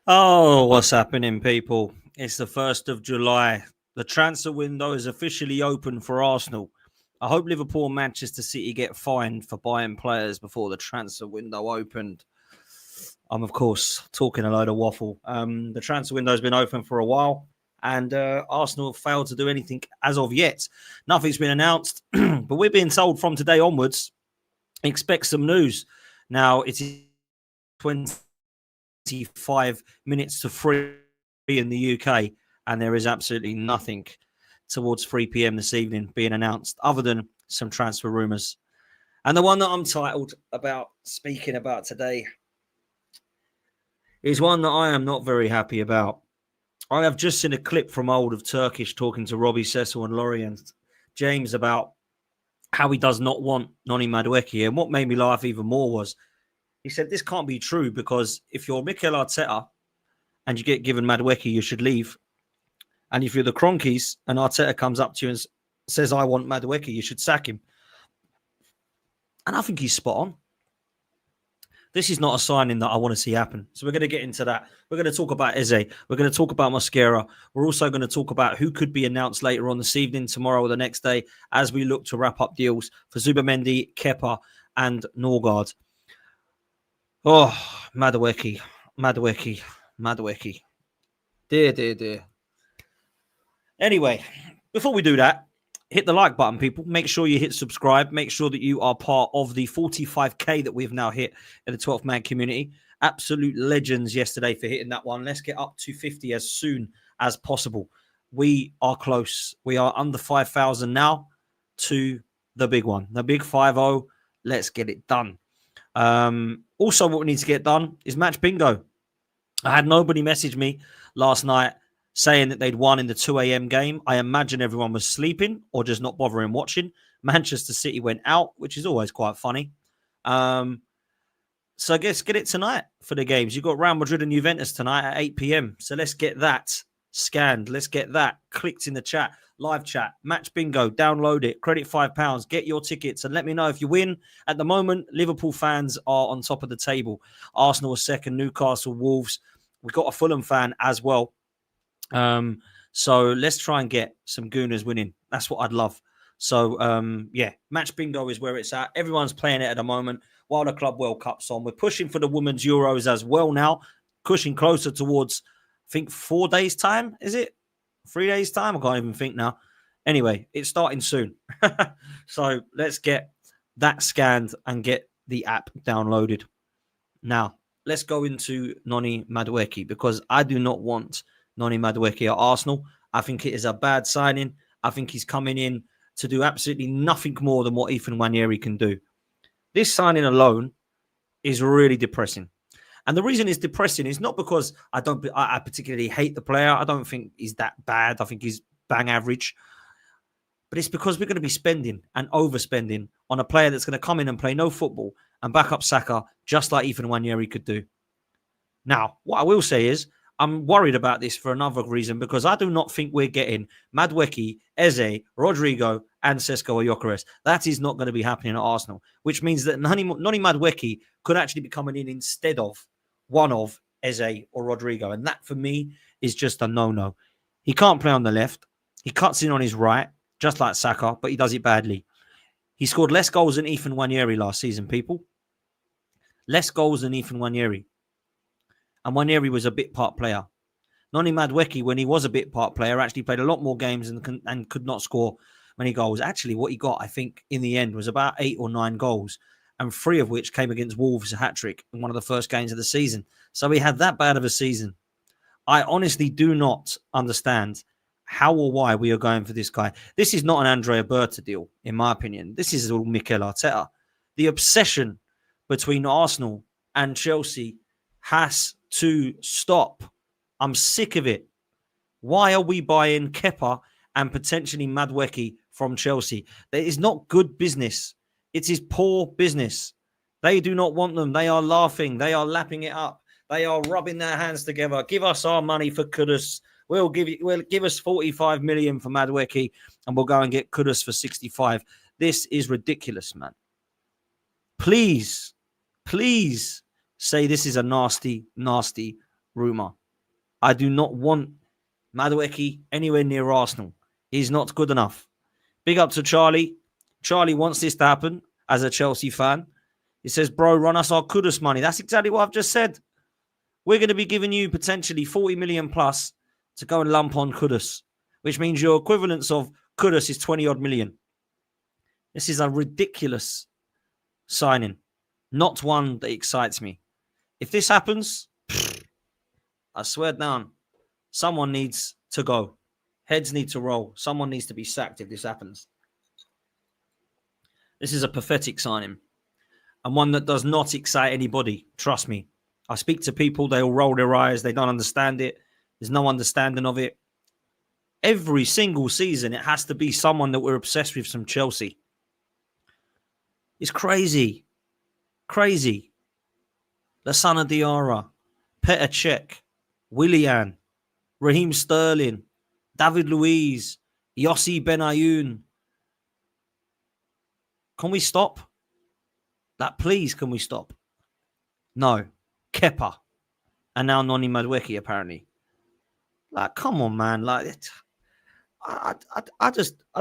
Oh, what's happening, people? It's the 1st of July. The transfer window is officially open for Arsenal. I hope Liverpool and Manchester City get fined for buying players before the transfer window opened. I'm, of course, talking a load of waffle. The transfer window has been open for a while, and Arsenal have failed to do anything as of yet. Nothing's been announced, but we're being told from today onwards, expect some news. Now, it is 25 minutes to 3 in the UK, and there is absolutely nothing towards 3 p.m. this evening being announced other than some transfer rumours. And the one that I'm titled about speaking about today is one that I am not very happy about. I have just seen a clip from Old of Turkish talking to Robbie Cecil and Laurie and James about how he does not want Noni Madueke. And what made me laugh even more was he said, this can't be true because if you're Mikel Arteta and you get given Madueke, you should leave. And if you're the Cronkies and Arteta comes up to you and says, I want Madueke, you should sack him. And I think he's spot on. This is not a signing that I want to see happen. So we're going to get into that. We're going to talk about Eze. We're going to talk about Mosquera. We're also going to talk about who could be announced later on this evening, tomorrow, or the next day, as we look to wrap up deals for Zubamendi, Kepa, and Norgard. Oh, Madueke. Dear. Anyway, before we do that, hit the like button, people. Make sure you hit subscribe. Make sure that you are part of the 45k that we've now hit in the 12th man community. Absolute legends yesterday for hitting that one. Let's get up to 50 as soon as possible. We are close. We are under 5,000 now to the big one, the big 5-0. Let's get it done. Also, what we need to get done is match bingo. I had nobody message me last night saying that they'd won in the 2 a.m. game. I imagine everyone was sleeping or just not bothering watching. Manchester City went out, which is always quite funny. So I guess get it tonight for the games. You've got Real Madrid and Juventus tonight at 8 p.m. So let's get that scanned. Let's get that clicked in the chat, live chat, match bingo, download it, credit £5, get your tickets and let me know if you win. At the moment, Liverpool fans are on top of the table. Arsenal are second, Newcastle, Wolves. We've got a Fulham fan as well. So let's try and get some Gooners winning. That's what I'd love. So, match bingo is where it's at. Everyone's playing it at the moment while the Club World Cup's on. We're pushing for the Women's Euros as well now, pushing closer towards, I think, 4 days' time. Is it 3 days' time? I can't even think now. Anyway, it's starting soon. So let's get that scanned and get the app downloaded. Now, let's go into Noni Madueke because I do not want Noni Madueke at Arsenal. I think it is a bad signing. I think he's coming in to do absolutely nothing more than what Ethan Nwaneri can do. This signing alone is really depressing. And the reason it's depressing is not because I particularly hate the player. I don't think he's that bad. I think he's bang average. But it's because we're going to be spending and overspending on a player that's going to come in and play no football and back up Saka just like Ethan Nwaneri could do. Now, what I will say is I'm worried about this for another reason because I do not think we're getting Madueke, Eze, Rodrygo, and Sesko Gyökeres. That is not going to be happening at Arsenal, which means that Noni Madueke could actually be coming in instead of one of Eze or Rodrygo. And that, for me, is just a no-no. He can't play on the left. He cuts in on his right, just like Saka, but he does it badly. He scored less goals than Ethan Nwaneri last season, people. Less goals than Ethan Nwaneri. And Nwaneri was a bit part player. Noni Madueke, when he was a bit part player, actually played a lot more games and could not score many goals. Actually, what he got, I think, in the end was about 8 or 9 goals, and 3 of which came against Wolves, a hat-trick in one of the first games of the season. So he had that bad of a season. I honestly do not understand how or why we are going for this guy. This is not an Andrea Berta deal, in my opinion. This is all Mikel Arteta. The obsession between Arsenal and Chelsea has to stop. I'm sick of it. Why are we buying Kepa and potentially Madueke from Chelsea? That is not good business. It is poor business. They do not want them. They are laughing. They are lapping it up. They are rubbing their hands together. Give us our money for Kudus. We'll give us 45 million for Madueke and we'll go and get Kudus for 65. This is ridiculous, man. Please say this is a nasty, nasty rumour. I do not want Madueke anywhere near Arsenal. He's not good enough. Big up to Charlie. Charlie wants this to happen as a Chelsea fan. He says, bro, run us our Kudus money. That's exactly what I've just said. We're going to be giving you potentially 40 million plus to go and lump on Kudus, which means your equivalence of Kudus is 20 odd million. This is a ridiculous signing, not one that excites me. If this happens, I swear down, someone needs to go. Heads need to roll. Someone needs to be sacked if this happens. This is a pathetic signing and one that does not excite anybody. Trust me. I speak to people, they all roll their eyes. They don't understand it. There's no understanding of it. Every single season, it has to be someone that we're obsessed with from Chelsea. It's crazy. Crazy. Lassana Diarra, Petr Cech, Willian, Raheem Sterling, David Luiz, Yossi Benayoun. Can we stop? Please, can we stop? No. Kepa. And now Noni Madueke, apparently. Come on, man. I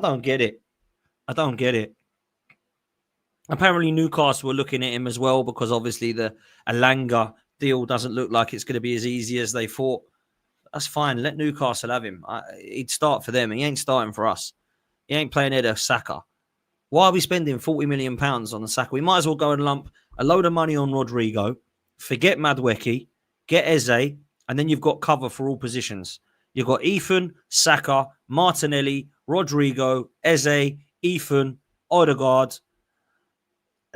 don't get it. I don't get it. Apparently, Newcastle were looking at him as well because obviously the Alanga deal doesn't look like it's going to be as easy as they thought. That's fine. Let Newcastle have him. He'd start for them. He ain't starting for us. He ain't playing Eder Saka. Why are we spending £40 million on the Saka? We might as well go and lump a load of money on Rodrygo, forget Madueke, get Eze, and then you've got cover for all positions. You've got Ethan, Saka, Martinelli, Rodrygo, Eze, Ethan, Odegaard,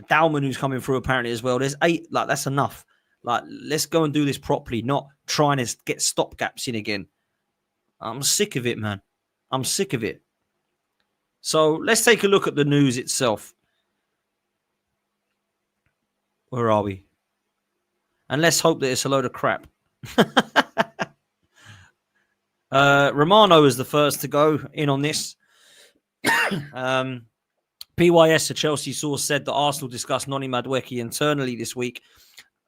Dalman, who's coming through apparently as well. There's 8. That's enough. Let's go and do this properly, not trying to get stopgaps in again. I'm sick of it, man. I'm sick of it. So let's take a look at the news itself. Where are we? And let's hope that it's a load of crap. Romano is the first to go in on this. PYS, a Chelsea source, said that Arsenal discussed Noni Madueke internally this week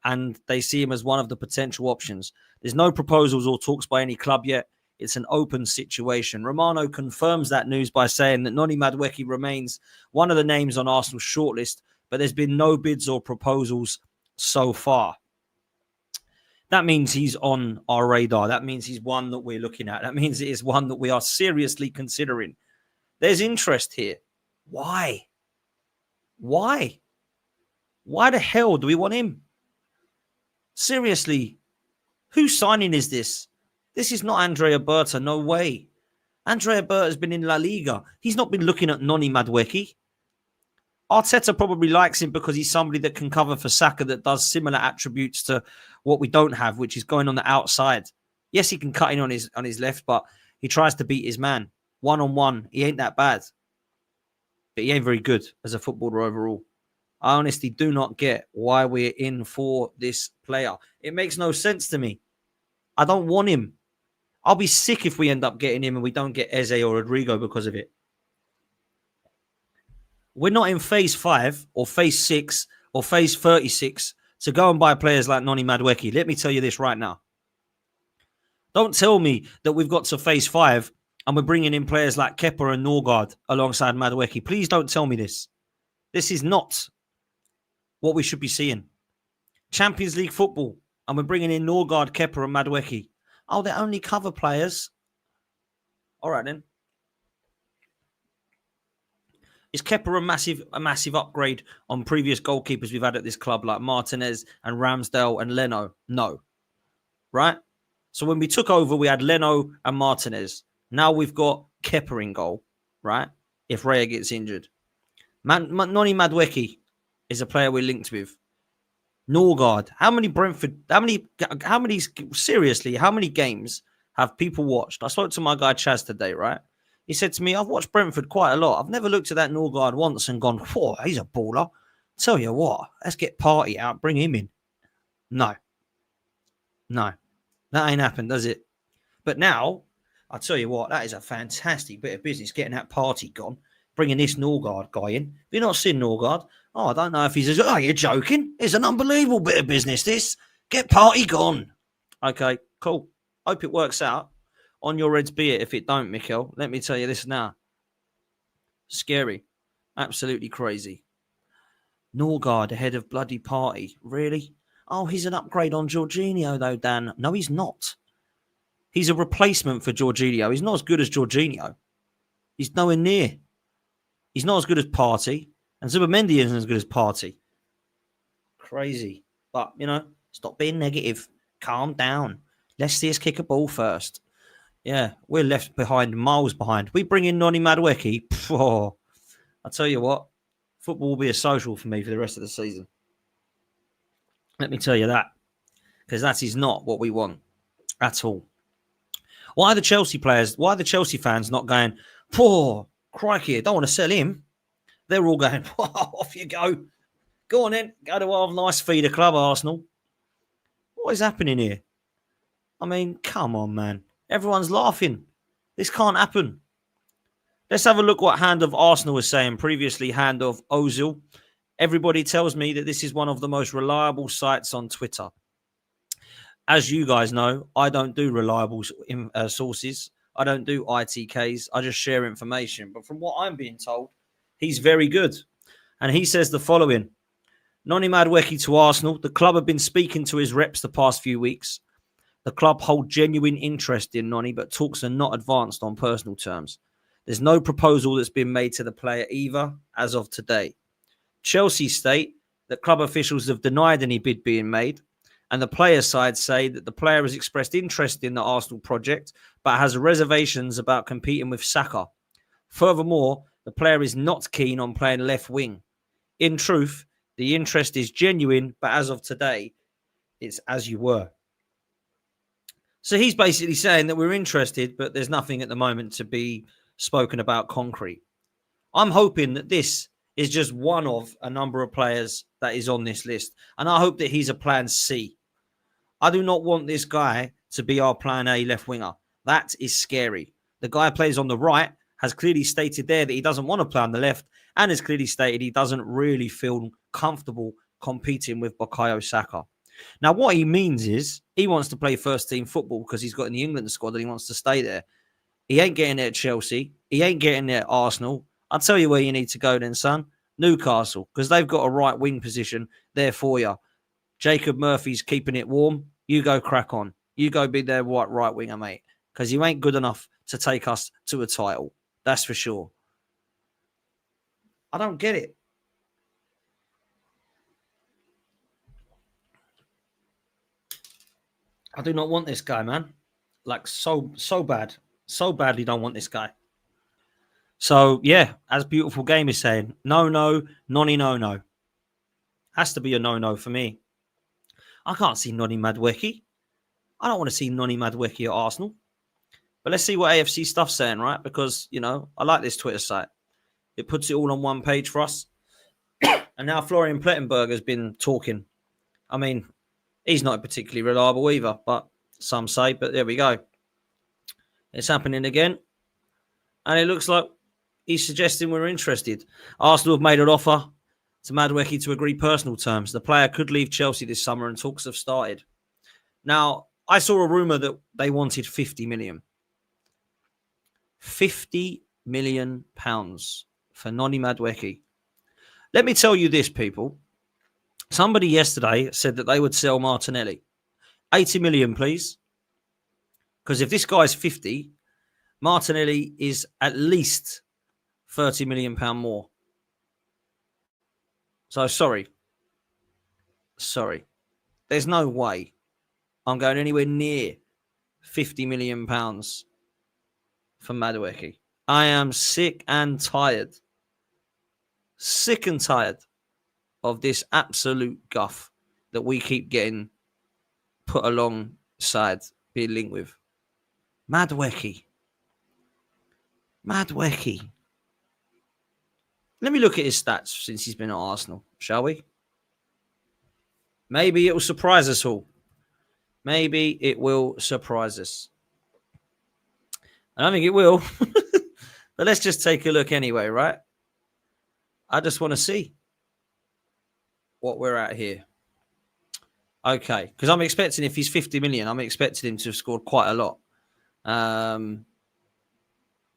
and they see him as one of the potential options. There's no proposals or talks by any club yet. It's an open situation. Romano confirms that news by saying that Noni Madueke remains one of the names on Arsenal's shortlist, but there's been no bids or proposals so far. That means he's on our radar. That means he's one that we're looking at. That means it is one that we are seriously considering. There's interest here. Why? Why? Why the hell do we want him? Seriously, whose signing is this? This is not Andrea Berta. No way. Andrea Berta has been in La Liga. He's not been looking at Noni Madueke. Arteta probably likes him because he's somebody that can cover for Saka that does similar attributes to what we don't have, which is going on the outside. Yes, he can cut in on his left, but he tries to beat his man. One-on-one, he ain't that bad. But he ain't very good as a footballer overall. I honestly do not get why we're in for this player. It makes no sense to me. I don't want him. I'll be sick if we end up getting him and we don't get Eze or Rodrygo because of it. We're not in phase 5 or phase 6 or phase 36 to go and buy players like Noni Madueke. Let me tell you this right now. Don't tell me that we've got to phase 5 and we're bringing in players like Kepa and Norgard alongside Madueke. Please don't tell me this. This is not what we should be seeing. Champions League football, and we're bringing in Norgard, Kepa and Madueke. Oh, they're only cover players. All right, then. Is Kepa a massive upgrade on previous goalkeepers we've had at this club like Martinez and Ramsdale and Leno? No. Right? So when we took over, we had Leno and Martinez. Now we've got Kepa in goal, right? If Raya gets injured. Noni Madueke is a player we're linked with. Norgard. How many games have people watched? I spoke to my guy Chaz today, right? He said to me, I've watched Brentford quite a lot. I've never looked at that Norgard once and gone, whoa, he's a baller. Tell you what, let's get Party out, bring him in. No. That ain't happened, does it? But now, I'll tell you what, that is a fantastic bit of business, getting that Party gone, bringing this Norgard guy in. Have you not seen Norgard? Oh, I don't know if he's... Oh, you're joking? It's an unbelievable bit of business, this. Get Party gone. Okay, cool. Hope it works out. On your heads be it if it don't, Mikel. Let me tell you this now. Scary. Absolutely crazy. Norgard ahead of bloody Party. Really? Oh, he's an upgrade on Jorginho, though, Dan. No, he's not. He's a replacement for Jorginho. He's not as good as Jorginho. He's nowhere near. He's not as good as Party. And Zubimendi isn't as good as Party. Crazy. But, stop being negative. Calm down. Let's see us kick a ball first. Yeah, we're left behind, miles behind. We bring in Noni Madueke. Oh, I'll tell you what. Football will be a social for me for the rest of the season. Let me tell you that. Because that is not what we want at all. Why are the Chelsea fans not going, poor crikey, I don't want to sell him? They're all going, off you go. Go on then. Go to our nice feeder club, Arsenal. What is happening here? I mean, come on, man. Everyone's laughing. This can't happen. Let's have a look what Hand of Arsenal was saying. Previously, Hand of Ozil. Everybody tells me that this is one of the most reliable sites on Twitter. As you guys know, I don't do reliable sources. I don't do ITKs. I just share information. But from what I'm being told, he's very good. And he says the following. Noni Madueke to Arsenal. The club have been speaking to his reps the past few weeks. The club hold genuine interest in Noni, but talks are not advanced on personal terms. There's no proposal that's been made to the player either, as of today. Chelsea state that club officials have denied any bid being made, and the player side say that the player has expressed interest in the Arsenal project, but has reservations about competing with Saka. Furthermore, the player is not keen on playing left wing. In truth, the interest is genuine, but as of today, it's as you were. So he's basically saying that we're interested, but there's nothing at the moment to be spoken about concrete. I'm hoping that this is just one of a number of players that is on this list. And I hope that he's a plan C. I do not want this guy to be our plan A left winger. That is scary. The guy plays on the right, has clearly stated there that he doesn't want to play on the left, and has clearly stated he doesn't really feel comfortable competing with Bukayo Saka. Now, what he means is he wants to play first-team football because he's got in the England squad and he wants to stay there. He ain't getting there at Chelsea. He ain't getting there at Arsenal. I'll tell you where you need to go then, son. Newcastle, because they've got a right wing position there for you. Jacob Murphy's keeping it warm. You go crack on. You go be their right winger, mate, because you ain't good enough to take us to a title. That's for sure. I don't get it. I do not want this guy, man. Like, so bad. So badly don't want this guy. So, yeah, as Beautiful Game is saying, no, Noni, no. Has to be a no for me. I can't see Noni Madueke. I don't want to see Noni Madueke at Arsenal. But let's see what AFC stuff's saying, right? Because, I like this Twitter site. It puts it all on one page for us. And now Florian Plettenberg has been talking. I mean, he's not particularly reliable either, but some say. But there we go. It's happening again. And it looks like he's suggesting we're interested. Arsenal have made an offer to Madueke to agree personal terms. The player could leave Chelsea this summer and talks have started. Now, I saw a rumour that they wanted 50 million. 50 million pounds for Noni Madueke. Let me tell you this, people. Somebody yesterday said that they would sell Martinelli. 80 million, please. Because if this guy's 50, Martinelli is at least 30 million pound more. So sorry. There's no way I'm going anywhere near 50 million pounds for Madueke. I am sick and tired. Sick and tired of this absolute guff that we keep getting put alongside being linked with. Madueke. Let me look at his stats since he's been at Arsenal, shall we? Maybe it will surprise us all. Maybe it will surprise us. I don't think it will. But let's just take a look anyway, right? I just want to see what we're at here. Okay, because I'm expecting if he's 50 million, I'm expecting him to have scored quite a lot.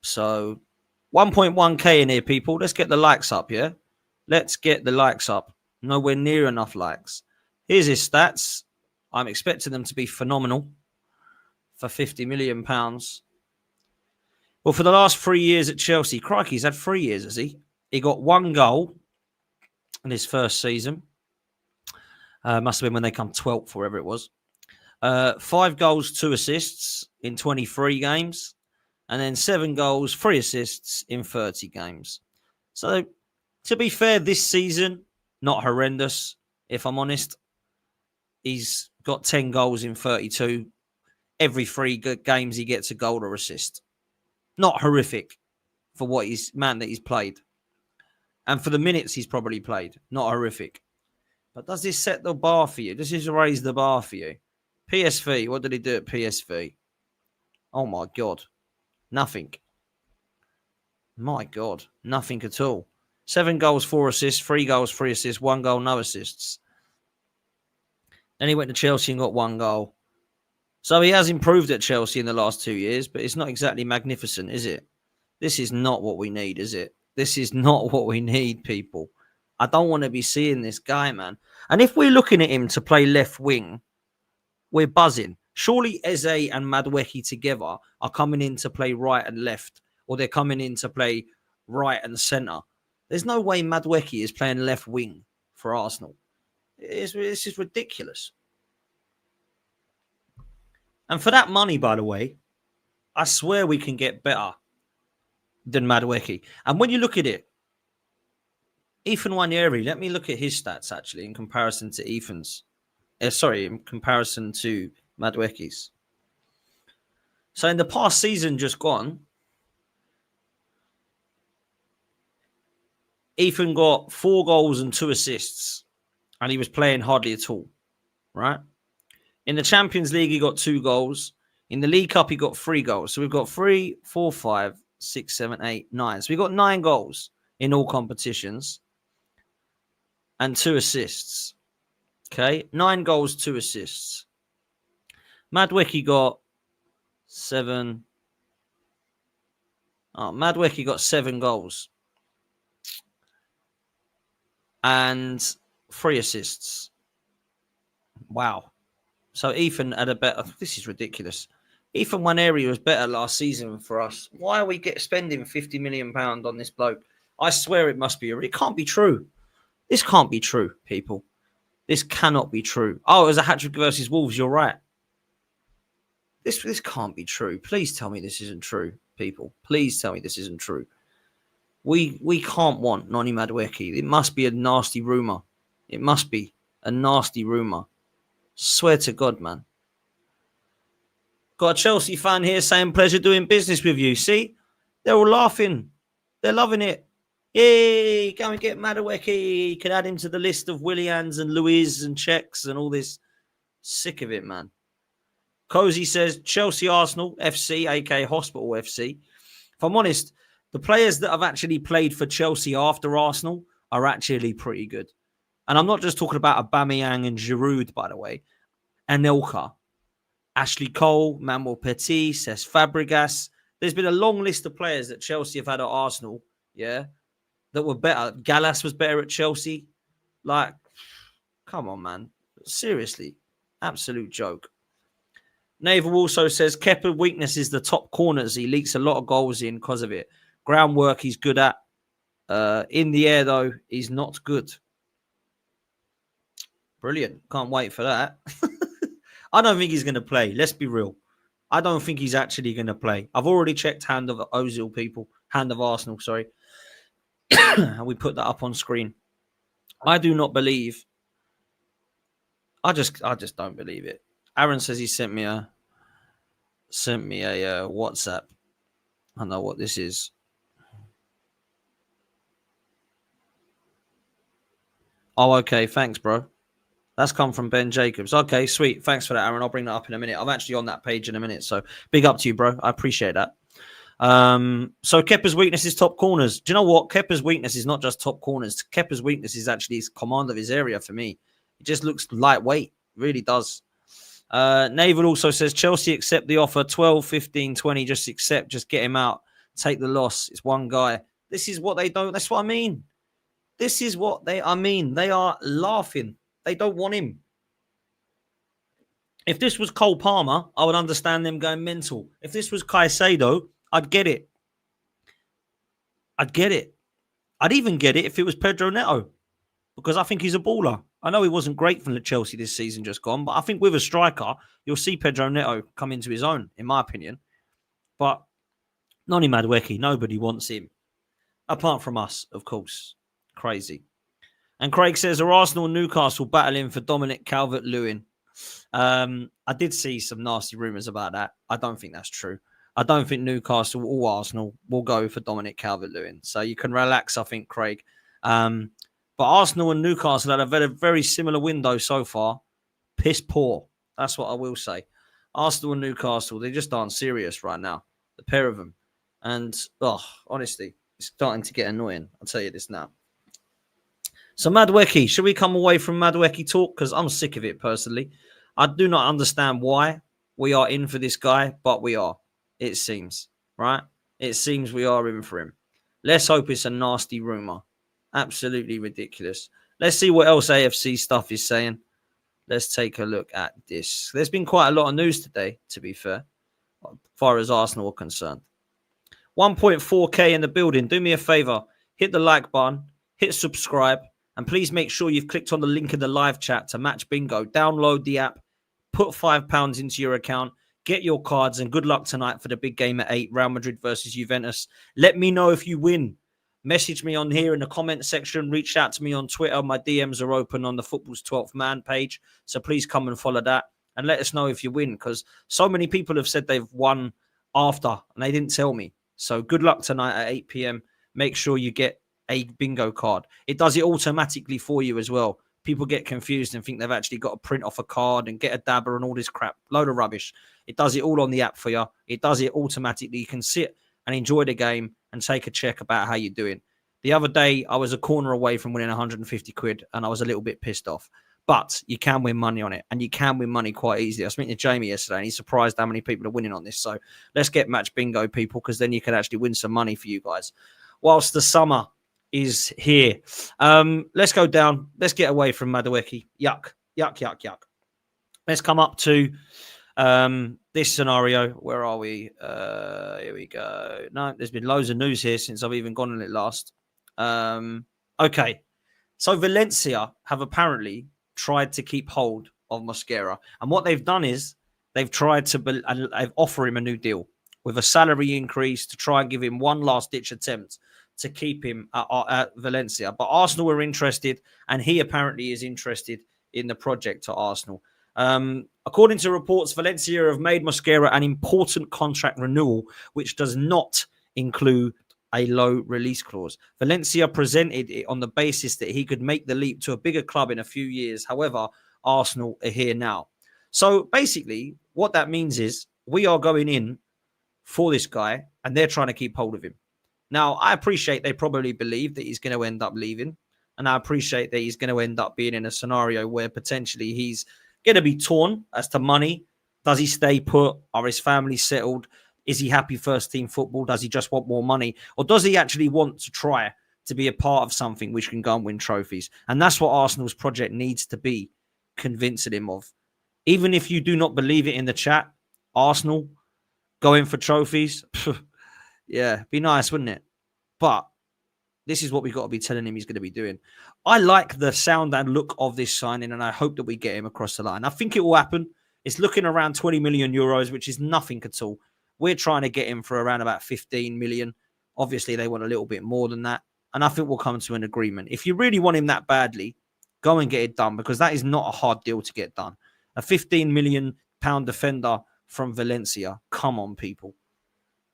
So 1.1k in here, people. Let's get the likes up, yeah? Let's get the likes up. Nowhere near enough likes. Here's his stats. I'm expecting them to be phenomenal for £50 million. Well, for the last 3 years at Chelsea, crikey, he's had 3 years, has he? He got 1 goal in his first season. Must have been when they come 12th, wherever it was. 5 goals, 2 assists in 23 games. And then 7 goals, 3 assists in 30 games. So, to be fair, this season, not horrendous, if I'm honest. He's got 10 goals in 32. Every 3 games, he gets a goal or assist. Not horrific for what he's played. And for the minutes he's probably played. Not horrific. But does this set the bar for you? Does this raise the bar for you? PSV, what did he do at PSV? Oh, my God. Nothing. My God. Nothing at all. 7 goals, 4 assists, 3 goals, 3 assists, 1 goal, no assists. Then he went to Chelsea and got 1 goal. So he has improved at Chelsea in the last 2 years, but it's not exactly magnificent, is it? This is not what we need, is it? This is not what we need, people. I don't want to be seeing this guy, man. And if we're looking at him to play left wing, we're buzzing. Surely Eze and Madueke together are coming in to play right and left, or they're coming in to play right and centre. There's no way Madueke is playing left wing for Arsenal. This is ridiculous. And for that money, by the way, I swear we can get better than Madueke. And when you look at it, Ethan Nwaneri, let me look at his stats, actually, in comparison to Ethan's. In comparison to Madueke's. So in the past season just gone, Ethan got 4 goals and 2 assists, and he was playing hardly at all, right? In the Champions League, he got 2 goals. In the League Cup, he got 3 goals. So we've got 3, 4, 5, 6, 7, 8, 9. So we've got 9 goals in all competitions and 2 assists. Okay, 9 goals, 2 assists. Madueke got 7. Madueke got 7 goals and 3 assists. Wow. So Ethan had a better... This is ridiculous. Ethan Nwaneri was better last season for us. Why are we spending £50 million on this bloke? I swear it must be... It can't be true. This can't be true, people. This cannot be true. Oh, it was a hat-trick versus Wolves. You're right. This can't be true. Please tell me this isn't true, people. Please tell me this isn't true. We can't want Noni Madueke. It must be a nasty rumour. It must be a nasty rumour. Swear to God, man. Got a Chelsea fan here saying, pleasure doing business with you. See? They're all laughing. They're loving it. Yay, go and get Madueke. You can add him to the list of Willians and Luiz and Czechs and all this. Sick of it, man. Cozy says, Chelsea Arsenal FC, aka Hospital FC. If I'm honest, the players that have actually played for Chelsea after Arsenal are actually pretty good. And I'm not just talking about Aubameyang and Giroud, by the way. Anelka, Ashley Cole, Manuel Petit, Cesc Fabregas. There's been a long list of players that Chelsea have had at Arsenal, yeah, that were better. Gallas was better at Chelsea. Like, come on, man. Seriously. Absolute joke. Naval also says, Kepa's weakness is the top corners. He leaks a lot of goals in because of it. Groundwork he's good at. In the air, though, he's not good. Brilliant. Can't wait for that. I don't think he's going to play. Let's be real. I don't think he's actually going to play. I've already checked Hand of Ozil, people. Hand of Arsenal, sorry. And we put that up on screen. I do not believe. I just don't believe it. Aaron says he sent me a WhatsApp. I don't know what this is. Oh, okay. Thanks, bro. That's come from Ben Jacobs. Okay, sweet. Thanks for that, Aaron. I'll bring that up in a minute. I'm actually on that page in a minute, so big up to you, bro. I appreciate that. So Kepa's weakness is top corners. Do you know what? Kepa's weakness is not just top corners. Kepa's weakness is actually his command of his area for me. It just looks lightweight. Really does. Naval also says Chelsea accept the offer 12, 15, 20. Just accept, just get him out. Take the loss. It's one guy. This is what they don't. That's what I mean. This is what they, I mean. They are laughing. They don't want him. If this was Cole Palmer, I would understand them going mental. If this was Caicedo, I'd get it. I'd get it. I'd even get it if it was Pedro Neto, because I think he's a baller. I know he wasn't great for Chelsea this season just gone, but I think with a striker, you'll see Pedro Neto come into his own, in my opinion. But Noni Madueke, nobody wants him. Apart from us, of course. Crazy. And Craig says, are Arsenal and Newcastle battling for Dominic Calvert-Lewin? I did see some nasty rumours about that. I don't think that's true. I don't think Newcastle or Arsenal will go for Dominic Calvert-Lewin. So you can relax, I think, Craig. But Arsenal and Newcastle had a very, very similar window so far. Piss poor. That's what I will say. Arsenal and Newcastle, they just aren't serious right now. The pair of them. And, honestly, it's starting to get annoying. I'll tell you this now. So Madueke, should we come away from Madueke talk? Because I'm sick of it personally. I do not understand why we are in for this guy, but we are. It seems, right? It seems we are in for him. Let's hope it's a nasty rumour. Absolutely ridiculous. Let's see what else AFC stuff is saying. Let's take a look at this. There's been quite a lot of news today, to be fair, as far as Arsenal are concerned. 1.4K in the building. Do me a favour. Hit the like button. Hit subscribe. And please make sure you've clicked on the link in the live chat to match bingo. Download the app. Put £5 into your account. Get your cards. And good luck tonight for the big game at 8. Real Madrid versus Juventus. Let me know if you win. Message me on here in the comment section. Reach out to me on Twitter. My DMs are open on the Football's 12th Man page. So please come and follow that. And let us know if you win. Because so many people have said they've won after. And they didn't tell me. So good luck tonight at 8 p.m. Make sure you get a bingo card. It does it automatically for you as well. People get confused and think they've actually got to print off a card and get a dabber and all this crap. Load of rubbish. It does it all on the app for you. It does it automatically. You can sit and enjoy the game and take a check about how you're doing. The other day, I was a corner away from winning 150 quid and I was a little bit pissed off. But you can win money on it, and you can win money quite easily. I was speaking to Jamie yesterday, and he's surprised how many people are winning on this. So let's get match bingo, people, because then you can actually win some money for you guys. Whilst the summer is here, let's go down. Let's get away from Madueke. Yuck, yuck, yuck, yuck. Let's come up to this scenario. Where are we? Here we go. No, there's been loads of news here since I've even gone on it last. Okay. So Valencia have apparently tried to keep hold of Mosquera. And what they've done is they've tried to they've offer him a new deal with a salary increase to try and give him one last-ditch attempt to keep him at Valencia. But Arsenal are interested, and he apparently is interested in the project to Arsenal. According to reports, Valencia have made Mosquera an important contract renewal, which does not include a low release clause. Valencia presented it on the basis that he could make the leap to a bigger club in a few years. However, Arsenal are here now. So basically, what that means is we are going in for this guy and they're trying to keep hold of him. Now, I appreciate they probably believe that he's going to end up leaving. And I appreciate that he's going to end up being in a scenario where potentially he's going to be torn as to money. Does he stay put? Are his family settled? Is he happy first team football? Does he just want more money? Or does he actually want to try to be a part of something which can go and win trophies? And that's what Arsenal's project needs to be, convincing him of. Even if you do not believe it in the chat, Arsenal going for trophies, yeah, be nice, wouldn't it? But this is what we've got to be telling him he's going to be doing. I like the sound and look of this signing, and I hope that we get him across the line. I think it will happen. It's looking around 20 million euros, which is nothing at all. We're trying to get him for around about 15 million. Obviously, they want a little bit more than that. And I think we'll come to an agreement. If you really want him that badly, go and get it done, because that is not a hard deal to get done. A 15 million pound defender from Valencia. Come on, people.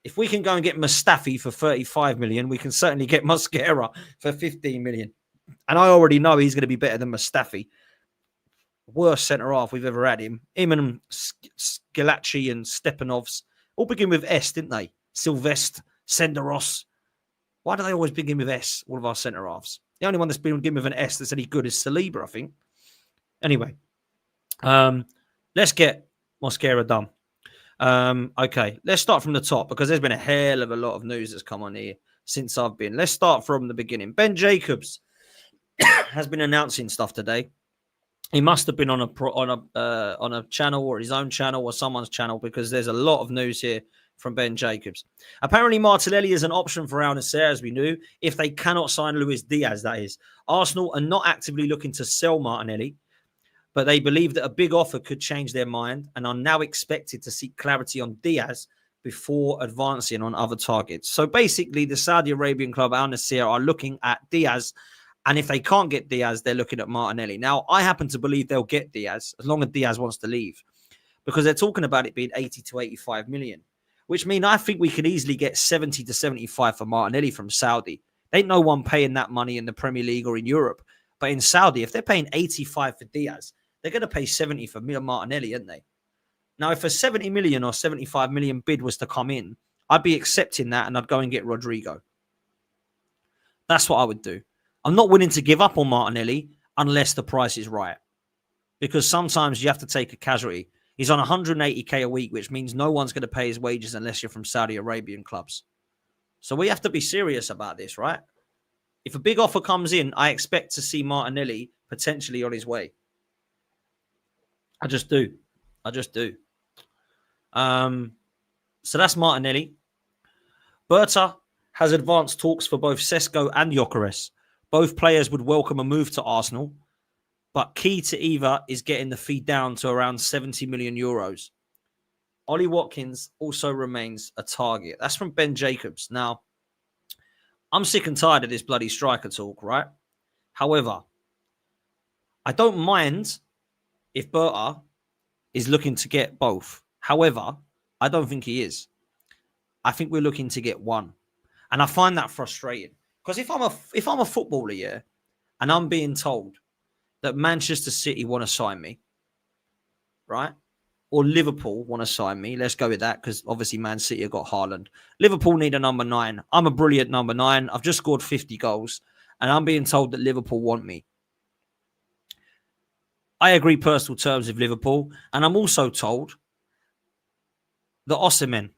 If we can go and get Mustafi for 35 million, we can certainly get Mosquera for 15 million. And I already know he's going to be better than Mustafi. Worst centre-half we've ever had him. Him and Schillaci and Stepanovs all begin with S, didn't they? Silvestre, Senderos. Why do they always begin with S, all of our centre-halves? The only one that's been given with an S that's any good is Saliba, I think. Anyway, Let's get Mosquera done. Okay, let's start from the top because there's been a hell of a lot of news that's come on here since I've been. Let's start from the beginning. Ben Jacobs has been announcing stuff today. He must have been on a channel or his own channel or someone's channel because there's a lot of news here from Ben Jacobs. Apparently, Martinelli is an option for Al Nassr, as we knew, if they cannot sign Luis Diaz, that is. Arsenal are not actively looking to sell Martinelli, but they believe that a big offer could change their mind and are now expected to seek clarity on Diaz before advancing on other targets. So basically, the Saudi Arabian club Al Nassr are looking at Diaz, and if they can't get Diaz, they're looking at Martinelli. Now, I happen to believe they'll get Diaz as long as Diaz wants to leave, because they're talking about it being 80 to 85 million, which means I think we could easily get 70 to 75 for Martinelli from Saudi. There ain't no one paying that money in the Premier League or in Europe. But in Saudi, if they're paying 85 for Diaz, they're going to pay 70 for Martinelli, aren't they? Now, if a 70 million or 75 million bid was to come in, I'd be accepting that and I'd go and get Rodrygo. That's what I would do. I'm not willing to give up on Martinelli unless the price is right. Because sometimes you have to take a casualty. He's on 180k a week, which means no one's going to pay his wages unless you're from Saudi Arabian clubs. So we have to be serious about this, right? If a big offer comes in, I expect to see Martinelli potentially on his way. I just do. So that's Martinelli. Berta has advanced talks for both Sesko and Gyökeres. Both players would welcome a move to Arsenal, but key to either is getting the fee down to around 70 million euros. Ollie Watkins also remains a target. That's from Ben Jacobs. Now, I'm sick and tired of this bloody striker talk, right? However, I don't mind if Berta is looking to get both. However, I don't think he is. I think we're looking to get one. And I find that frustrating. Because if I'm a footballer, yeah, and I'm being told that Manchester City want to sign me, right? Or Liverpool want to sign me. Let's go with that because obviously Man City have got Haaland. Liverpool need a number 9. I'm a brilliant number 9. I've just scored 50 goals and I'm being told that Liverpool want me. I agree personal terms with Liverpool, and I'm also told that Osimhen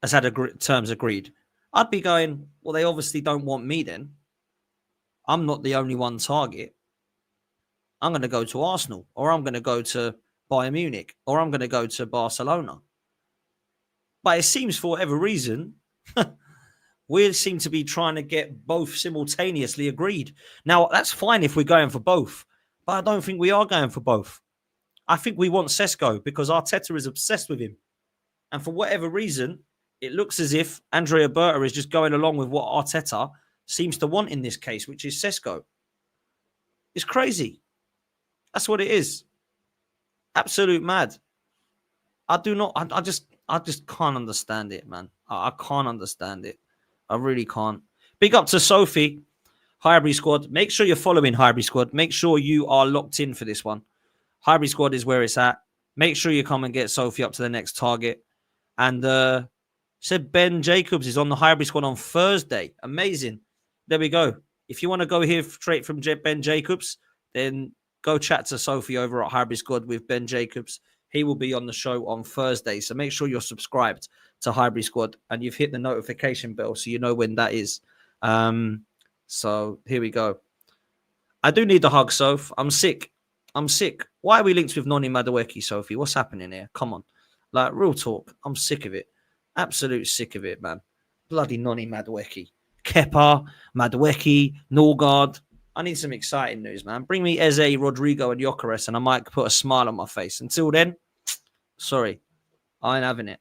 has had terms agreed. I'd be going, well, they obviously don't want me then. I'm not the only one target. I'm going to go to Arsenal, or I'm going to go to Bayern Munich, or I'm going to go to Barcelona. But it seems for whatever reason, we seem to be trying to get both simultaneously agreed. Now, that's fine if we're going for both. But I don't think we are going for both. I think we want Sesko because Arteta is obsessed with him. And for whatever reason, it looks as if Andrea Berta is just going along with what Arteta seems to want in this case, which is Sesko. It's crazy. That's what it is. Absolute mad. I just can't understand it, man. I can't understand it. I really can't. Big up to Sophie. Highbury Squad. Make sure you're following Highbury Squad. Make sure you are locked in for this one. Highbury Squad is where it's at. Make sure you come and get Sophie up to the next target. And said Ben Jacobs is on the Highbury Squad on Thursday. Amazing. There we go. If you want to go hear straight from Ben Jacobs, then go chat to Sophie over at Highbury Squad with Ben Jacobs. He will be on the show on Thursday. So make sure you're subscribed to Highbury Squad and you've hit the notification bell so you know when that is. So here we go. I do need the hug, Soph. I'm sick. Why are we linked with Noni Madueke, Sophie? What's happening here? Come on. Like, real talk. I'm sick of it. Absolute sick of it, man. Bloody Noni Madueke. Kepa, Madueke, Norgard. I need some exciting news, man. Bring me Eze, Rodrygo, and Gyökeres, and I might put a smile on my face. Until then, sorry. I ain't having it.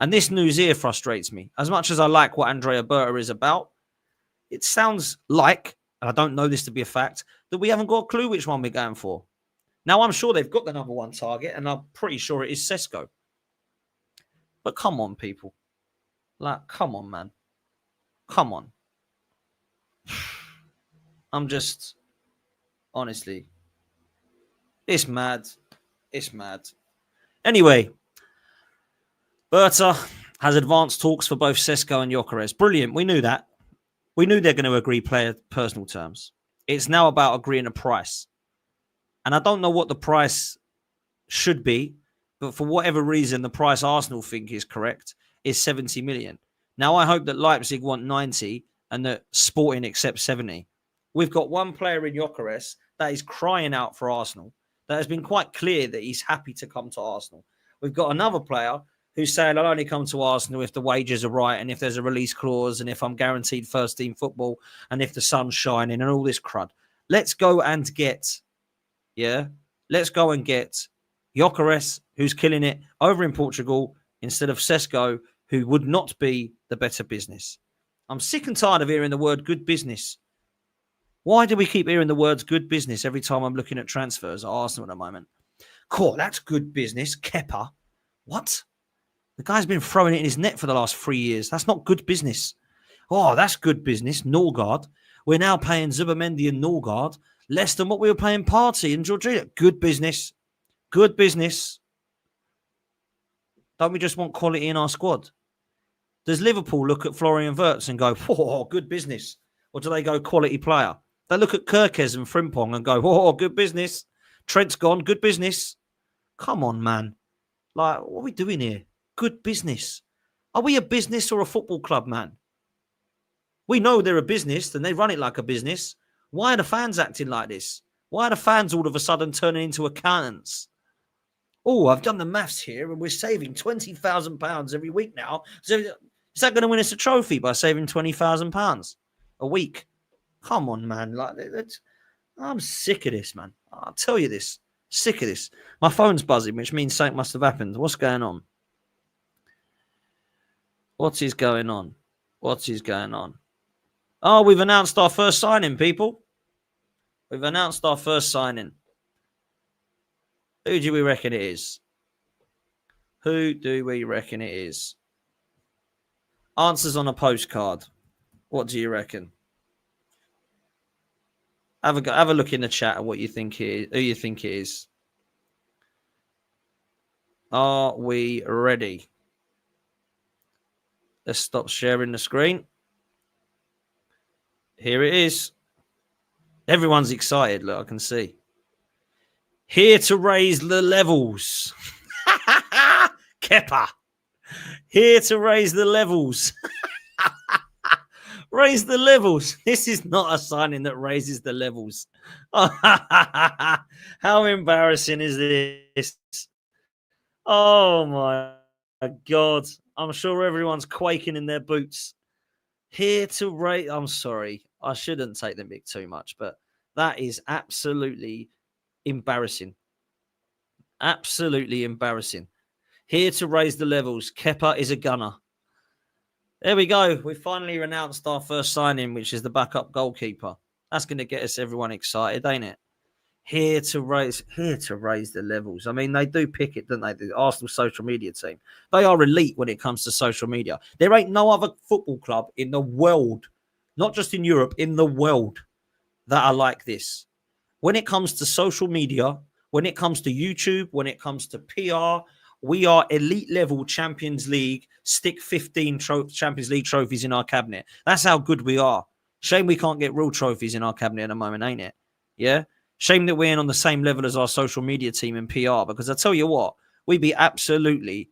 And this news here frustrates me. As much as I like what Andrea Berta is about, it sounds like, and I don't know this to be a fact, that we haven't got a clue which one we're going for. Now, I'm sure they've got the number 1 target, and I'm pretty sure it is Sesko. But come on, people. Like, come on, man. Come on. I'm just, honestly, it's mad. It's mad. Anyway, Berta has advanced talks for both Sesko and Gyökeres. Brilliant. We knew that. We knew they're going to agree player personal terms. It's now about agreeing a price. And I don't know what the price should be, but for whatever reason, the price Arsenal think is correct is 70 million. Now, I hope that Leipzig want 90 and that Sporting accepts 70. We've got one player in Gyökeres that is crying out for Arsenal, that has been quite clear that he's happy to come to Arsenal. We've got another player who's saying, I'll only come to Arsenal if the wages are right and if there's a release clause and if I'm guaranteed first team football and if the sun's shining and all this crud. Let's go and get, Gyökeres, who's killing it over in Portugal, instead of Sesko, who would not be the better business. I'm sick and tired of hearing the word good business. Why do we keep hearing the words good business every time I'm looking at transfers at Arsenal at the moment? Cool, that's good business. Kepa. What? The guy's been throwing it in his net for the last 3 years. That's not good business. Oh, that's good business. Norgard. We're now paying Zubimendi and Norgard less than what we were paying Partey and Rodrygo. Good business. Good business. Don't we just want quality in our squad? Does Liverpool look at Florian Wirtz and go, oh, good business? Or do they go quality player? They look at Kirkes and Frimpong and go, oh, good business. Trent's gone, good business. Come on, man. Like, what are we doing here? Good business. Are we a business or a football club, man? We know they're a business and they run it like a business. Why are the fans acting like this? Why are the fans all of a sudden turning into accountants? Oh, I've done the maths here and we're saving £20,000 every week now. So is that going to win us a trophy by saving £20,000 a week? Come on, man. I'm sick of this, man. I'll tell you this. Sick of this. My phone's buzzing, which means something must have happened. What's going on? What is going on? What is going on? Oh, we've announced our first signing, people. We've announced our first signing. Who do we reckon it is? Who do we reckon it is? Answers on a postcard. What do you reckon? Have a look in the chat at what you think it is. Who you think it is? Are we ready? Let's stop sharing the screen. Here it is. Everyone's excited. Look, I can see. Here to raise the levels. Kepa. Here to raise the levels. Raise the levels. This is not a signing that raises the levels. How embarrassing is this? Oh, my God. I'm sure everyone's quaking in their boots. Here to raise... I'm sorry. I shouldn't take the mick too much, but that is absolutely embarrassing. Absolutely embarrassing. Here to raise the levels. Kepa is a gunner. There we go. We finally announced our first signing, which is the backup goalkeeper. That's going to get us everyone excited, ain't it? Here to raise the levels. I mean, they do pick it, don't they? The Arsenal social media team. They are elite when it comes to social media. There ain't no other football club in the world, not just in Europe, in the world, that are like this. When it comes to social media, when it comes to YouTube, when it comes to PR, we are elite level Champions League, stick 15 Champions League trophies in our cabinet. That's how good we are. Shame we can't get real trophies in our cabinet at the moment, ain't it? Yeah? Shame that we ain't on the same level as our social media team in PR, because I tell you what, we'd be absolutely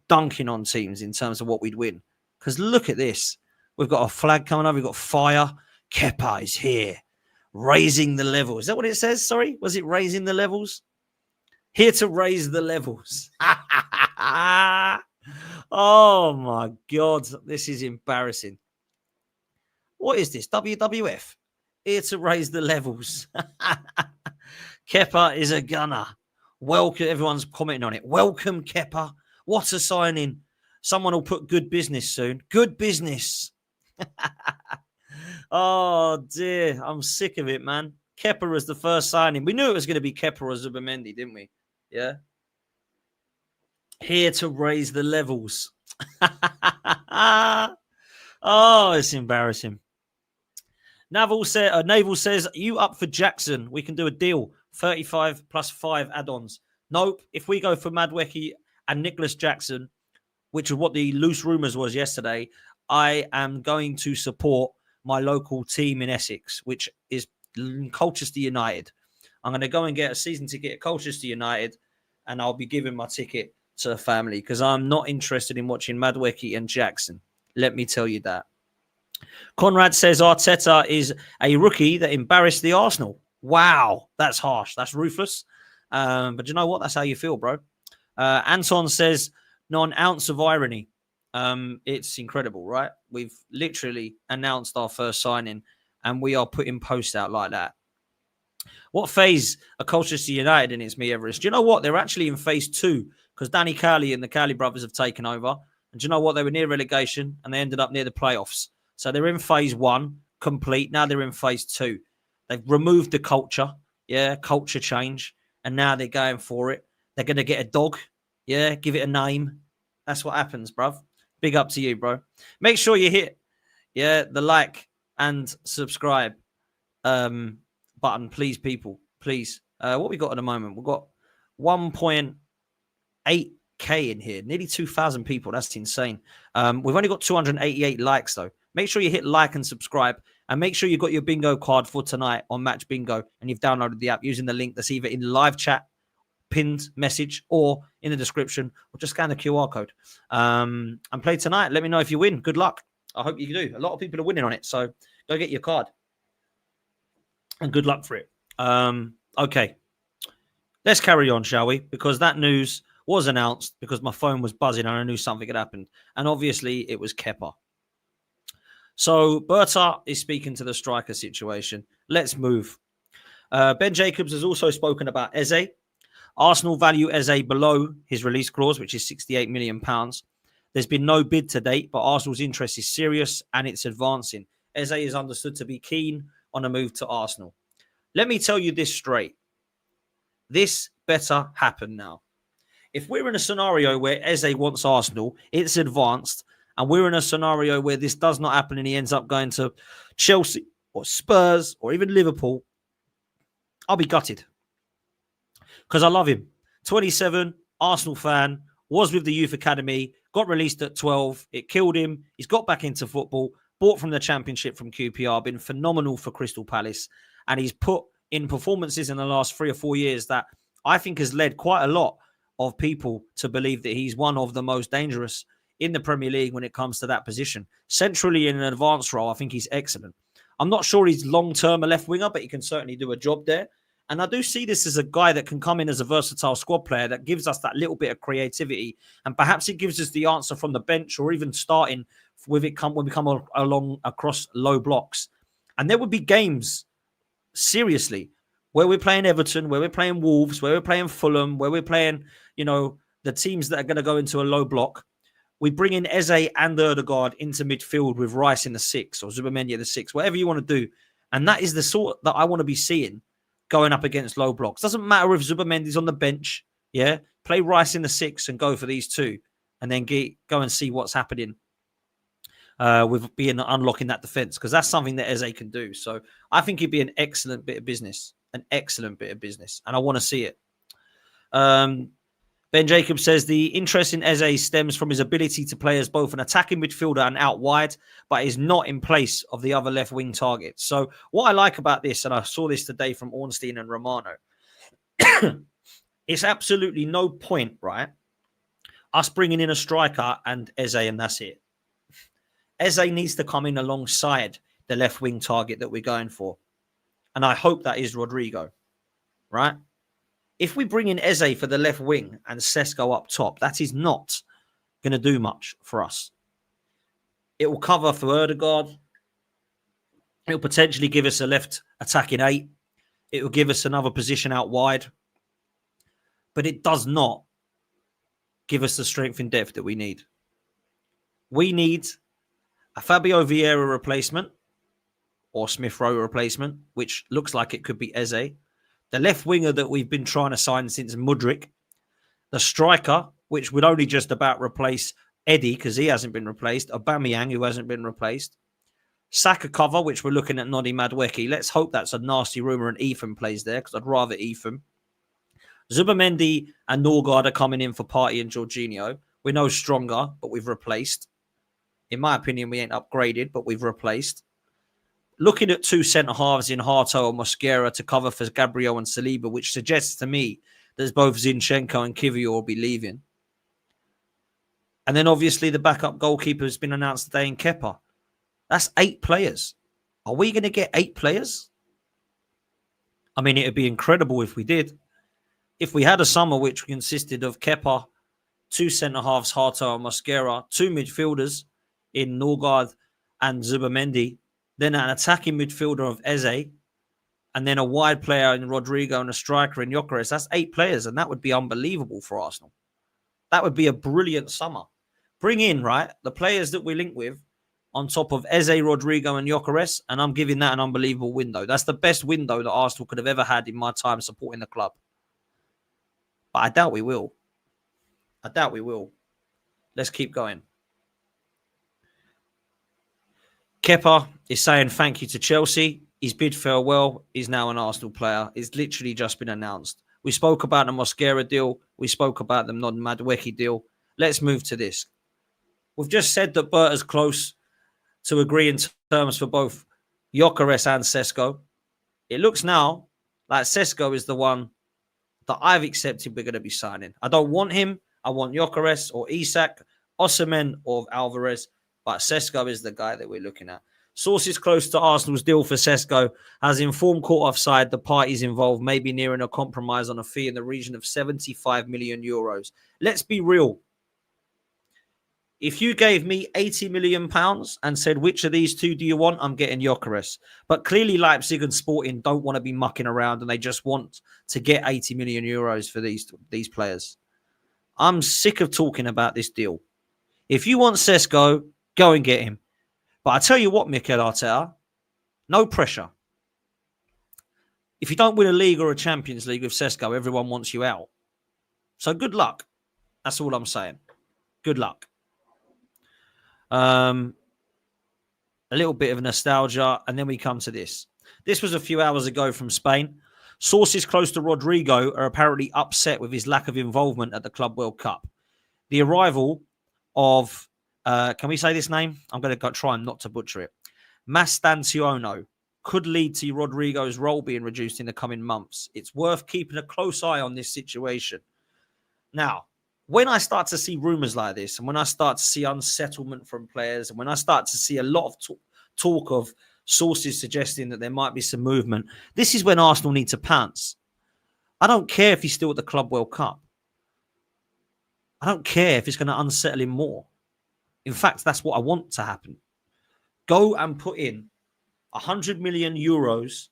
dunking on teams in terms of what we'd win. Because look at this. We've got a flag coming up. We've got fire. Kepa is here. Raising the level. Is that what it says? Sorry? Was it raising the levels? Here to raise the levels. Oh, my God. This is embarrassing. What is this? WWF? Here to raise the levels. Kepa is a gunner. Welcome. Everyone's commenting on it. Welcome, Kepa. What a signing. Someone will put good business soon. Good business. Oh, dear. I'm sick of it, man. Kepa was the first signing. We knew it was going to be Kepa or Zubimendi, didn't we? Yeah. Here to raise the levels. Oh, it's embarrassing. Naval says, you up for Jackson? We can do a deal. 35 plus 5 add-ons. Nope. If we go for Madueke and Nicholas Jackson, which is what the loose rumours was yesterday, I am going to support my local team in Essex, which is Colchester United. I'm going to go and get a season ticket at Colchester United and I'll be giving my ticket to the family because I'm not interested in watching Madueke and Jackson. Let me tell you that. Conrad says Arteta is a rookie that embarrassed the Arsenal. Wow, that's harsh. That's ruthless. But you know what? That's how you feel, bro. Anton says, not an ounce of irony. It's incredible, right? We've literally announced our first signing and we are putting posts out like that. What phase are Colchester United in? It's me, Everest. Do you know what? They're actually in phase 2 because Danny Cowley and the Cowley brothers have taken over. And do you know what? They were near relegation and they ended up near the playoffs. So they're in phase 1, complete. Now they're in phase 2. They've removed the culture. Yeah, culture change. And now they're going for it. They're going to get a dog. Yeah, give it a name. That's what happens, bruv. Big up to you, bro. Make sure you hit, the like and subscribe button, please, people. Please. What we got at the moment? We've got 1.8K in here. Nearly 2,000 people. That's insane. We've only got 288 likes, though. Make sure you hit like and subscribe. And make sure you've got your bingo card for tonight on Match Bingo. And you've downloaded the app using the link that's either in live chat, pinned message, or in the description, or just scan the QR code. And play tonight. Let me know if you win. Good luck. I hope you do. A lot of people are winning on it. So go get your card. And good luck for it. Okay. Let's carry on, shall we? Because that news was announced because my phone was buzzing and I knew something had happened. And obviously it was Kepa. So Berta is speaking to the striker situation. Let's move. Ben Jacobs has also spoken about Eze. Arsenal value Eze below his release clause, which is £68 million. There's been no bid to date, but Arsenal's interest is serious and it's advancing. Eze is understood to be keen on a move to Arsenal. Let me tell you this straight. This better happen now. If we're in a scenario where Eze wants Arsenal, it's advanced, and we're in a scenario where this does not happen and he ends up going to Chelsea or Spurs or even Liverpool, I'll be gutted. Because I love him. 27, Arsenal fan, was with the youth academy, got released at 12. It killed him. He's got back into football, bought from the Championship from QPR, been phenomenal for Crystal Palace. And he's put in performances in the last 3 or 4 years that I think has led quite a lot of people to believe that he's one of the most dangerous in the Premier League when it comes to that position. Centrally in an advanced role, I think he's excellent. I'm not sure he's long-term a left winger, but he can certainly do a job there. And I do see this as a guy that can come in as a versatile squad player that gives us that little bit of creativity. And perhaps it gives us the answer from the bench or even starting with it when we come along across low blocks. And there would be games, seriously, where we're playing Everton, where we're playing Wolves, where we're playing Fulham, where we're playing, the teams that are going to go into a low block. We bring in Eze and Ødegaard into midfield with Rice in the 6 or Zubamendi in the 6, whatever you want to do. And that is the sort that I want to be seeing going up against low blocks. Doesn't matter if Zubamendi's on the bench. Yeah. Play Rice in the 6 and go for these two. And then go and see what's happening with being unlocking that defense. Because that's something that Eze can do. So I think it'd be an excellent bit of business. An excellent bit of business. And I want to see it. Ben Jacobs says the interest in Eze stems from his ability to play as both an attacking midfielder and out wide, but is not in place of the other left wing targets. So what I like about this, and I saw this today from Ornstein and Romano, it's absolutely no point, right, us bringing in a striker and Eze and that's it. Eze needs to come in alongside the left wing target that we're going for. And I hope that is Rodrygo, right? If we bring in Eze for the left wing and Sesko up top, that is not going to do much for us. It will cover for Ødegaard. It will potentially give us a left attacking 8. It will give us another position out wide. But it does not give us the strength and depth that we need. We need a Fabio Vieira replacement or Smith Rowe replacement, which looks like it could be Eze. The left winger that we've been trying to sign since Mudryk. The striker, which would only just about replace Eddie because he hasn't been replaced. Aubameyang, who hasn't been replaced. Saka cover, which we're looking at Noni Madueke. Let's hope that's a nasty rumour and Ethan plays there because I'd rather Ethan. Zubamendi and Norgard are coming in for Partey and Jorginho. We're no stronger, but we've replaced. In my opinion, we ain't upgraded, but we've replaced. Looking at 2 centre-halves in Harto and Mosquera to cover for Gabriel and Saliba, which suggests to me There's both Zinchenko and Kivior will be leaving. And then obviously the backup goalkeeper has been announced today in Kepa. That's 8 players. Are we going to get 8 players? I mean, it would be incredible if we did. If we had a summer which consisted of Kepa, 2 centre-halves, Harto and Mosquera, 2 midfielders in Norgard and Zubamendi, then an attacking midfielder of Eze, and then a wide player in Rodrygo and a striker in Gyökeres, that's 8 players, and that would be unbelievable for Arsenal. That would be a brilliant summer. Bring in, right, the players that we link with on top of Eze, Rodrygo and Gyökeres, and I'm giving that an unbelievable window. That's the best window that Arsenal could have ever had in my time supporting the club. But I doubt we will. I doubt we will. Let's keep going. Kepa is saying thank you to Chelsea. He's bid farewell. He's now an Arsenal player. It's literally just been announced. We spoke about the Mosquera deal. We spoke about the Madueke deal. Let's move to this. We've just said that Berta's close to agreeing terms for both Gyökeres and Sesko. It looks now like Sesko is the one that I've accepted we're going to be signing. I don't want him. I want Gyökeres or Isak, Osimhen or Alvarez, but Sesko is the guy that we're looking at. Sources close to Arsenal's deal for Sesko has informed court offside the parties involved may be nearing a compromise on a fee in the region of 75 million euros. Let's be real. If you gave me 80 million pounds and said, which of these two do you want? I'm getting Gyökeres. But clearly Leipzig and Sporting don't want to be mucking around and they just want to get 80 million euros for these players. I'm sick of talking about this deal. If you want Sesko, go and get him. But I tell you what, Mikel Arteta, no pressure. If you don't win a league or a Champions League with Sesko, everyone wants you out. So good luck. That's all I'm saying. Good luck. A little bit of nostalgia, and then we come to this. This was a few hours ago from Spain. Sources close to Rodrygo are apparently upset with his lack of involvement at the Club World Cup. The arrival of, can we say this name? I'm going to try not to butcher it. Mastantuono could lead to Rodrygo's role being reduced in the coming months. It's worth keeping a close eye on this situation. Now, when I start to see rumours like this, and when I start to see unsettlement from players, and when I start to see a lot of talk of sources suggesting that there might be some movement, this is when Arsenal need to pounce. I don't care if he's still at the Club World Cup. I don't care if it's going to unsettle him more. In fact, that's what I want to happen. Go and put in 100 million euros,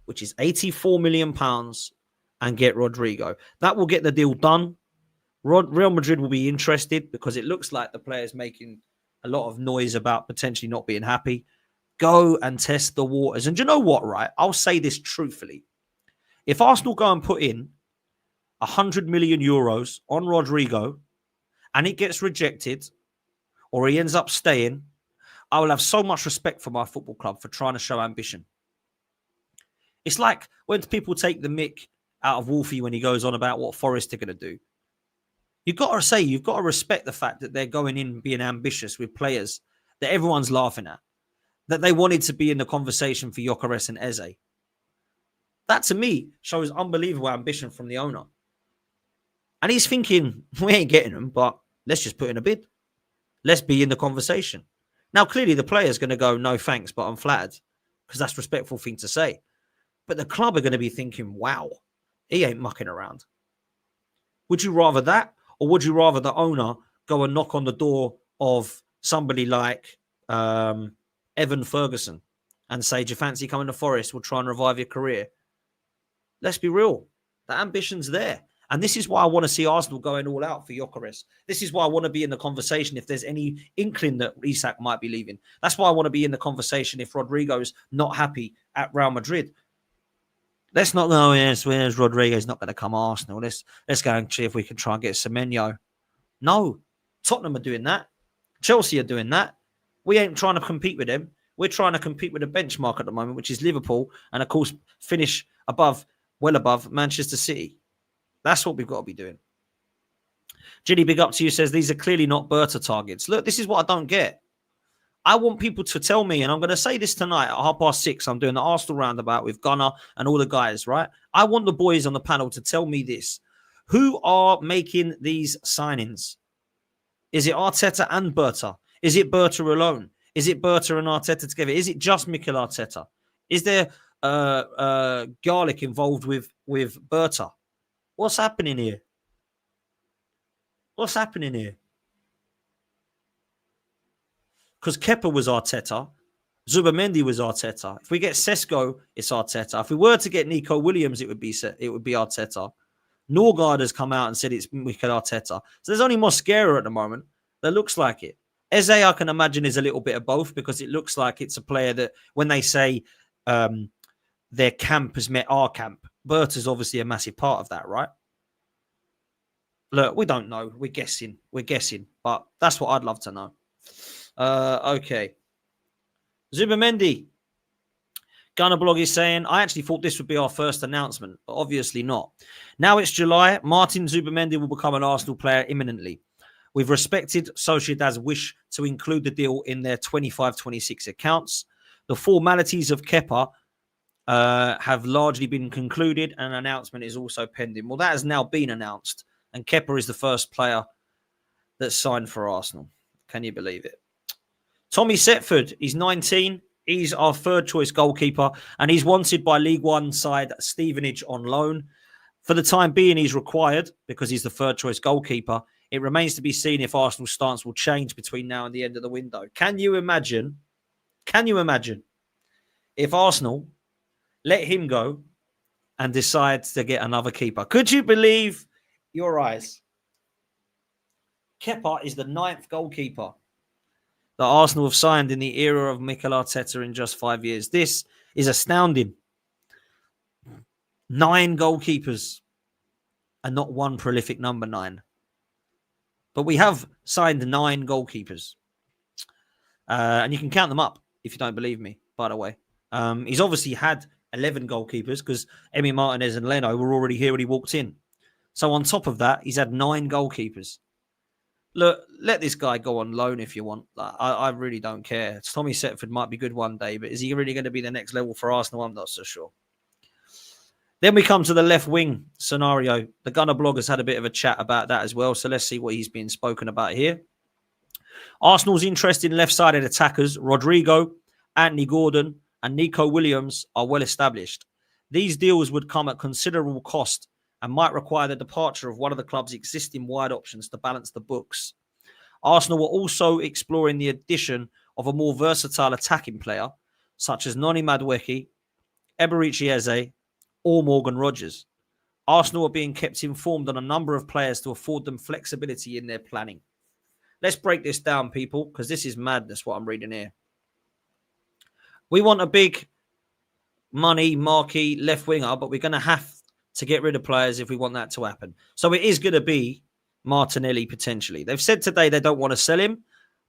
which is 84 million pounds, and get Rodrygo. That will get the deal done. Real Madrid will be interested because it looks like the player's making a lot of noise about potentially not being happy. Go and test the waters. And do you know what, right? I'll say this truthfully. If Arsenal go and put in 100 million euros on Rodrygo and it gets rejected or he ends up staying, I will have so much respect for my football club for trying to show ambition. It's like when people take the mick out of Wolfie when he goes on about what Forest are going to do. You've got to respect the fact that they're going in being ambitious with players that everyone's laughing at, that they wanted to be in the conversation for Gyökeres and Eze. That, to me, shows unbelievable ambition from the owner. And he's thinking, we ain't getting them, but let's just put in a bid. Let's be in the conversation. Now, clearly, the player's going to go, no thanks, but I'm flattered, because that's a respectful thing to say. But the club are going to be thinking, wow, he ain't mucking around. Would you rather that? Or would you rather the owner go and knock on the door of somebody like Evan Ferguson and say, do you fancy coming to Forest? We'll try and revive your career. Let's be real. The ambition's there. And this is why I want to see Arsenal going all out for Gyökeres. This is why I want to be in the conversation if there's any inkling that Isak might be leaving. That's why I want to be in the conversation if Rodrygo's not happy at Real Madrid. Let's not go, yes, where's Rodrygo's not going to come Arsenal. Let's go and see if we can try and get Semenyo. No. Tottenham are doing that. Chelsea are doing that. We ain't trying to compete with them. We're trying to compete with a benchmark at the moment, which is Liverpool, and of course, finish well above Manchester City. That's what we've got to be doing. Ginny, big up to you, says these are clearly not Berta targets. Look, this is what I don't get. I want people to tell me, and I'm going to say this tonight at 6:30. I'm doing the Arsenal roundabout with Gunnar and all the guys, right? I want the boys on the panel to tell me this. Who are making these signings? Is it Arteta and Berta? Is it Berta alone? Is it Berta and Arteta together? Is it just Mikel Arteta? Is there garlic involved with Berta? What's happening here? What's happening here? Because Kepa was Arteta. Zubamendi was Arteta. If we get Sesko, it's Arteta. If we were to get Nico Williams, it would be Arteta. Norgard has come out and said it's Mikel Arteta. So there's only Mosquera at the moment that looks like it. Eze, I can imagine, is a little bit of both because it looks like it's a player that when they say their camp has met our camp, Berta's obviously a massive part of that, right? Look, we don't know. We're guessing. But that's what I'd love to know. Okay. Zubamendi. Gunner Blog is saying, I actually thought this would be our first announcement, but obviously not. Now it's July. Martin Zubamendi will become an Arsenal player imminently. We've respected Sociedad's wish to include the deal in their 25-26 accounts. The formalities of Kepa have largely been concluded, and an announcement is also pending. Well, that has now been announced, and Kepa is the first player that's signed for Arsenal. Can you believe it? Tommy Setford, he's 19. He's our third choice goalkeeper, and he's wanted by League One side Stevenage on loan. For the time being, he's required because he's the third choice goalkeeper. It remains to be seen if Arsenal's stance will change between now and the end of the window. Can you imagine if Arsenal let him go and decide to get another keeper? Could you believe your eyes? Kepa is the 9th goalkeeper that Arsenal have signed in the era of Mikel Arteta in just 5 years. This is astounding. 9 goalkeepers and not one prolific number 9. But we have signed 9 goalkeepers. And you can count them up if you don't believe me, by the way. He's obviously had 11 goalkeepers because Emi Martinez and Leno were already here when he walked in. So on top of that, he's had 9 goalkeepers. Look, let this guy go on loan if you want. I really don't care. Tommy Setford might be good one day, but is he really going to be the next level for Arsenal? I'm not so sure. Then we come to the left wing scenario. The Gunner blog has had a bit of a chat about that as well. So let's see what he's been spoken about here. Arsenal's interest in left-sided attackers, Rodrygo, Anthony Gordon, and Nico Williams are well established. These deals would come at considerable cost and might require the departure of one of the club's existing wide options to balance the books. Arsenal were also exploring the addition of a more versatile attacking player, such as Noni Madueke, Eberici Eze, or Morgan Rogers. Arsenal are being kept informed on a number of players to afford them flexibility in their planning. Let's break this down, people, because this is madness, what I'm reading here. We want a big money, marquee left winger, but we're going to have to get rid of players if we want that to happen. So it is going to be Martinelli potentially. They've said today they don't want to sell him,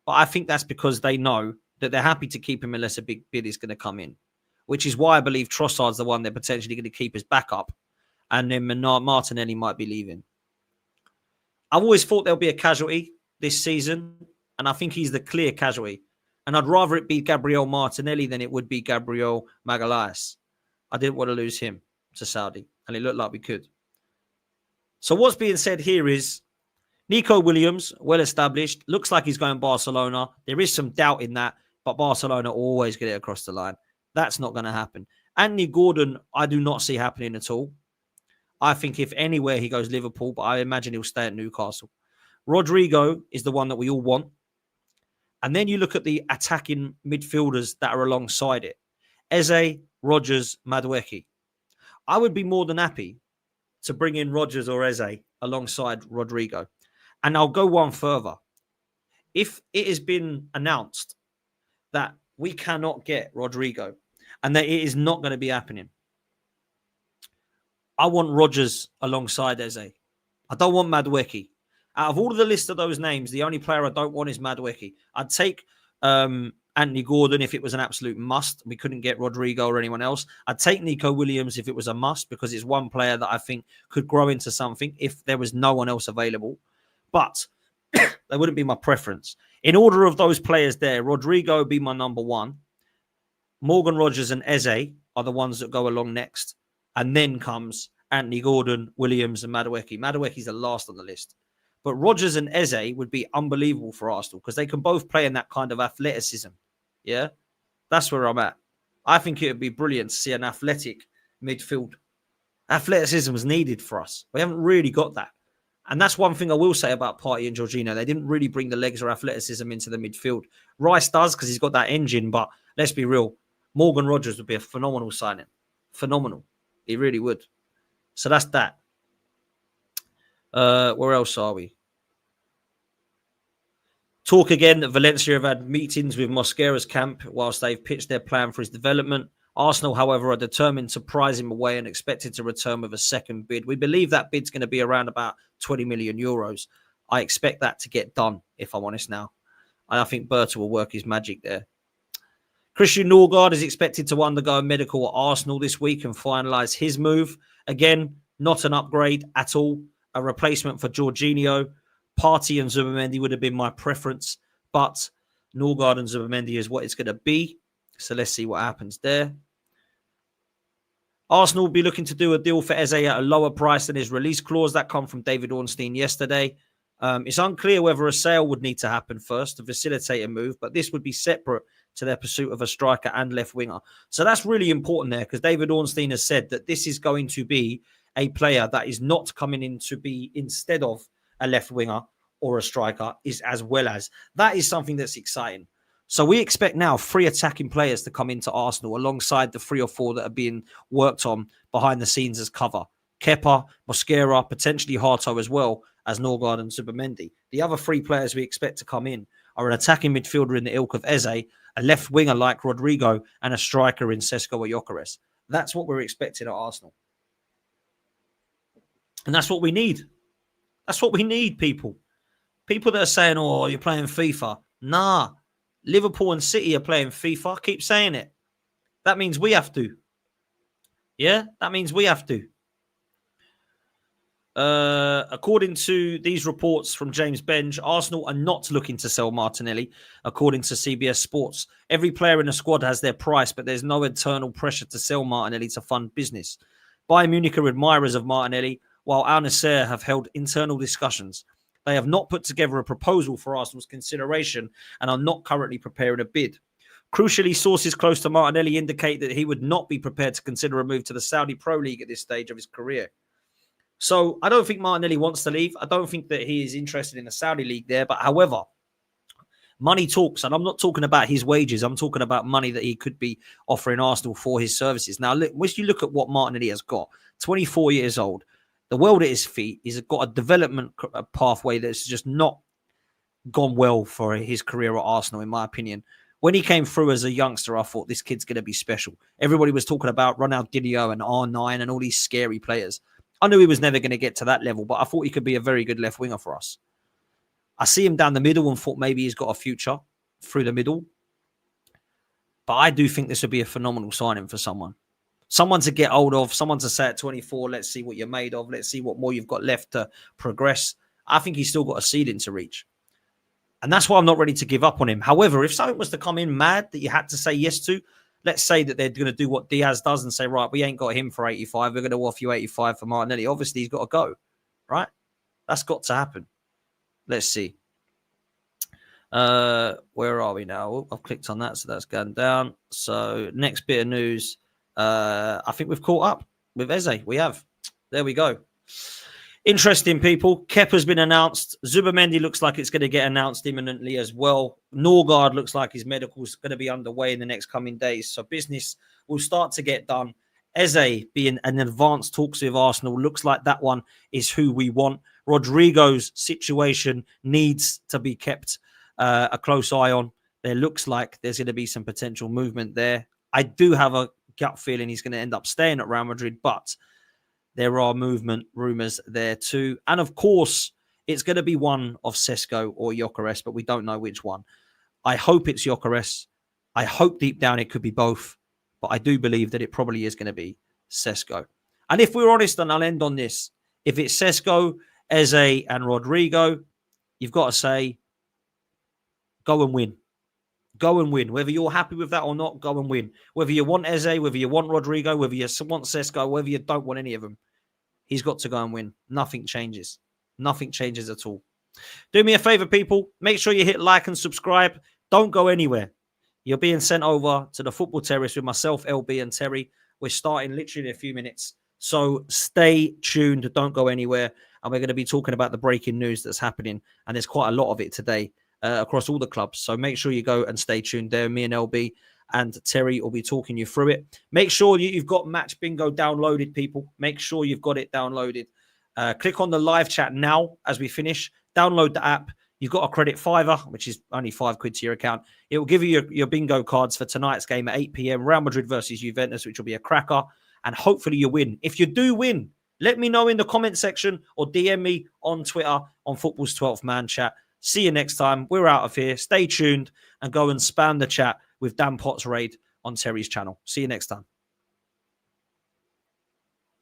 but I think that's because they know that they're happy to keep him unless a big bid is going to come in, which is why I believe Trossard's the one they're potentially going to keep as backup, and then Martinelli might be leaving. I've always thought there'll be a casualty this season, and I think he's the clear casualty. And I'd rather it be Gabriel Martinelli than it would be Gabriel Magalhaes. I didn't want to lose him to Saudi, and it looked like we could. So what's being said here is Nico Williams, well established, looks like he's going Barcelona. There is some doubt in that, but Barcelona always get it across the line. That's not going to happen. Anthony Gordon, I do not see happening at all. I think if anywhere he goes Liverpool, but I imagine he'll stay at Newcastle. Rodrygo is the one that we all want. And then you look at the attacking midfielders that are alongside it. Eze, Rogers, Madueke. I would be more than happy to bring in Rogers or Eze alongside Rodrygo. And I'll go one further. If it has been announced that we cannot get Rodrygo and that it is not going to be happening, I want Rogers alongside Eze. I don't want Madueke. Out of all of the list of those names, the only player I don't want is Madueke. I'd take Anthony Gordon if it was an absolute must. We couldn't get Rodrygo or anyone else. I'd take Nico Williams if it was a must because it's one player that I think could grow into something if there was no one else available. But that wouldn't be my preference. In order of those players there, Rodrygo would be my number one. Morgan Rogers and Eze are the ones that go along next. And then comes Anthony Gordon, Williams, and Madueke. Madueke's the last on the list. But Rodgers and Eze would be unbelievable for Arsenal because they can both play in that kind of athleticism. Yeah, that's where I'm at. I think it would be brilliant to see an athletic midfield. Athleticism is needed for us. We haven't really got that. And that's one thing I will say about Partey and Jorginho. They didn't really bring the legs or athleticism into the midfield. Rice does because he's got that engine, but let's be real. Morgan Rodgers would be a phenomenal signing. Phenomenal. He really would. So that's that. Where else are we? Talk again that Valencia have had meetings with Mosquera's camp whilst they've pitched their plan for his development. Arsenal, however, are determined to prize him away and expected to return with a second bid. We believe that bid's going to be around about 20 million euros. I expect that to get done, if I'm honest now. And I think Berta will work his magic there. Christian Norgard is expected to undergo a medical at Arsenal this week and finalise his move. Again, not an upgrade at all. A replacement for Jorginho. Partey and Zubimendi would have been my preference, but Norgard and Zubimendi is what it's going to be. So let's see what happens there. Arsenal will be looking to do a deal for Eze at a lower price than his release clause. That come from David Ornstein yesterday. It's unclear whether a sale would need to happen first to facilitate a move, but this would be separate to their pursuit of a striker and left winger. So that's really important there because David Ornstein has said that this is going to be a player that is not coming in to be instead of a left winger or a striker, is as well as. That is something that's exciting. So we expect now 3 attacking players to come into Arsenal alongside the 3 or 4 that are being worked on behind the scenes as cover. Kepa, Mosquera, potentially Harto as well as Norgard and Zubimendi. The other 3 players we expect to come in are an attacking midfielder in the ilk of Eze, a left winger like Rodrygo, and a striker in Sesko or Gyökeres. That's what we're expecting at Arsenal. And that's what we need. That's what we need, people. People that are saying, oh, you're playing FIFA. Nah. Liverpool and City are playing FIFA. Keep saying it. That means we have to. Yeah, that means we have to. According to these reports from James Benge, Arsenal are not looking to sell Martinelli, according to CBS Sports. Every player in the squad has their price, but there's no internal pressure to sell Martinelli to fund business. Bayern Munich are admirers of Martinelli, while Al Nassr have held internal discussions. They have not put together a proposal for Arsenal's consideration and are not currently preparing a bid. Crucially, sources close to Martinelli indicate that he would not be prepared to consider a move to the Saudi Pro League at this stage of his career. So I don't think Martinelli wants to leave. I don't think that he is interested in the Saudi League there. But however, money talks. And I'm not talking about his wages. I'm talking about money that he could be offering Arsenal for his services. Now, once you look at what Martinelli has got, 24 years old, the world at his feet, he's got a development pathway that's just not gone well for his career at Arsenal, in my opinion. When he came through as a youngster, I thought this kid's going to be special. Everybody was talking about Ronaldinho and R9 and all these scary players. I knew he was never going to get to that level, but I thought he could be a very good left winger for us. I see him down the middle and thought maybe he's got a future through the middle. But I do think this would be a phenomenal signing for someone. Someone to get hold of, someone to say at 24, let's see what you're made of. Let's see what more you've got left to progress. I think he's still got a ceiling to reach. And that's why I'm not ready to give up on him. However, if something was to come in mad that you had to say yes to, let's say that they're going to do what Diaz does and say, right, we ain't got him for 85. We're going to offer you 85 for Martinelli. Obviously, he's got to go, right? That's got to happen. Let's see. Where are we now? Oh, I've clicked on that, so that's gone down. So next bit of news. I think we've caught up with Eze. We have. There we go. Interesting, people. Kepa's been announced. Zubimendi looks like it's going to get announced imminently as well. Norgard looks like his medical is going to be underway in the next coming days. So business will start to get done. Eze being an advanced talks with Arsenal looks like that one is who we want. Rodrygo's situation needs to be kept a close eye on. There looks like there's going to be some potential movement there. I do have a gut feeling he's going to end up staying at Real Madrid, but there are movement rumours there too. And of course, it's going to be one of Sesko or Gyökeres, but we don't know which one. I hope it's Gyökeres. I hope deep down it could be both, but I do believe that it probably is going to be Sesko. And if we're honest, and I'll end on this, if it's Sesko, Eze and Rodrygo, you've got to say, go and win. Go and win. Whether you're happy with that or not, go and win. Whether you want Eze, whether you want Rodrygo, whether you want Sesko, whether you don't want any of them, He's got to go and win. Nothing changes. Nothing changes at all. Do me a favor, people. Make sure you hit like and subscribe. Don't go anywhere. You're being sent over to the Football Terrace with myself, LB, and Terry. We're starting literally in a few minutes. So stay tuned. Don't go anywhere. And we're going to be talking about the breaking news that's happening. And there's quite a lot of it today across all the clubs. So make sure you go and stay tuned there. Me and LB and Terry will be talking you through it. Make sure you've got Match Bingo downloaded, people. Make sure you've got it downloaded. Click on the live chat now as we finish. Download the app. You've got a credit fiver, which is only £5 to your account. It will give you your bingo cards for tonight's game at 8 p.m. Real Madrid versus Juventus, which will be a cracker. And hopefully you win. If you do win, let me know in the comment section or DM me on Twitter on Football's 12th Man Chat. See you next time. We're out of here. Stay tuned and go and spam the chat with Dan Potts Raid on Terry's channel. See you next time.